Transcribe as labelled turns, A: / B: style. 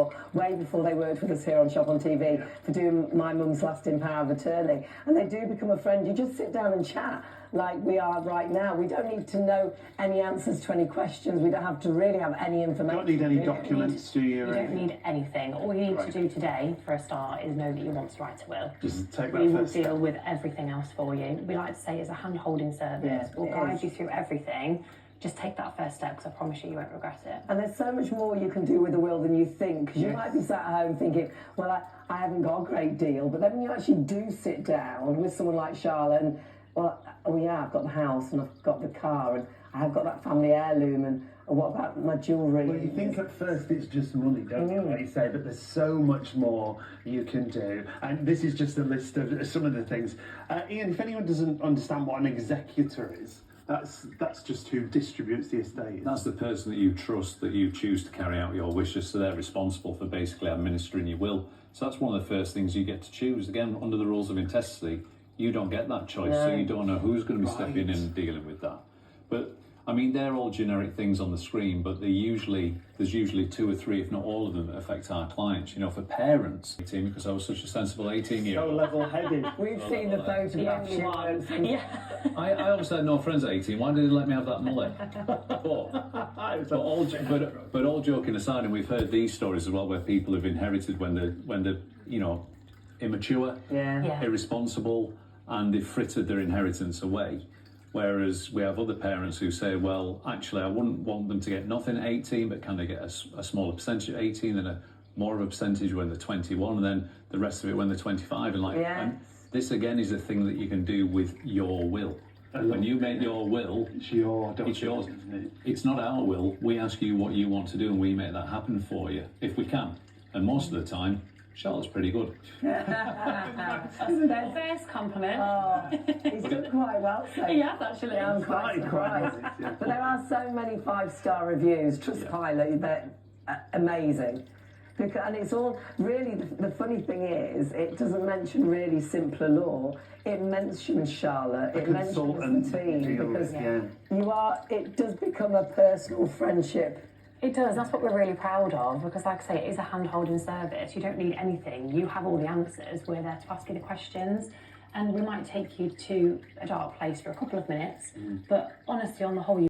A: before, way before they worked with us here on Shop on TV, for doing my mum's lasting power of attorney. And they do become a friend. You just sit down and chat like we are right now. We don't need to know any answers to any questions. We don't have to really have any information.
B: You don't need any documents, do you?
C: You don't need anything. All you need to do today, for a start, is know that you want to write a will.
B: Just take that
C: We will
B: first
C: deal
B: step.
C: with everything else for you. We like to say it's a hand-holding service. We'll guide you through everything. Just take that first step, because I promise you, you won't regret it.
A: And there's so much more you can do with a will than you think, because you might be sat at home thinking, well, I haven't got a great deal. But then when you actually do sit down with someone like Charlotte and, well, oh yeah, I've got the house and I've got the car and I have got that family heirloom and what about my jewellery?
B: Well, you think at first it's just money, don't you, like you say, but there's so much more you can do. And this is just a list of some of the things. Ian, if anyone doesn't understand what an executor is, that's just who distributes the estate.
D: That's the person that you trust, that you choose to carry out your wishes, so they're responsible for basically administering your will. So that's one of the first things you get to choose. Again, under the rules of intestacy, you don't get that choice, so you don't know who's going to be stepping in and dealing with that. But I mean, they're all generic things on the screen, but there's usually 2 or 3, if not all of them, that affect our clients. You know, for parents, 18, because I was such a sensible 18-year-old.
B: So level-headed.
A: We've seen the photographs.
D: I obviously had no friends at 18. Why did they let me have that mullet? But all joking aside, and we've heard these stories as well, where people have inherited when they're you know, immature, irresponsible, and they've frittered their inheritance away. Whereas we have other parents who say, well, actually, I wouldn't want them to get nothing at 18, but can they get a smaller percentage at 18, then more of a percentage when they're 21, and then the rest of it when they're 25. And this, again, is a thing that you can do with your will. When you make your will,
B: it's yours.
D: Isn't it? It's not our will. We ask you what you want to do, and we make that happen for you, if we can. And most of the time, Charlotte's pretty good.
C: Their first compliment.
A: Oh, he's done quite well, so.
C: He has, actually.
A: Yeah, I'm quite surprised. But there are so many 5-star reviews. Trustpilot, they're amazing. And it's all, really, the funny thing is, it doesn't mention really simpler law. It mentions Charlotte, it mentions the team, because it does become a personal friendship.
C: It does. That's what we're really proud of, because like I say, it is a hand-holding service. You don't need anything. You have all the answers. We're there to ask you the questions, and we might take you to a dark place for a couple of minutes, but honestly, on the whole,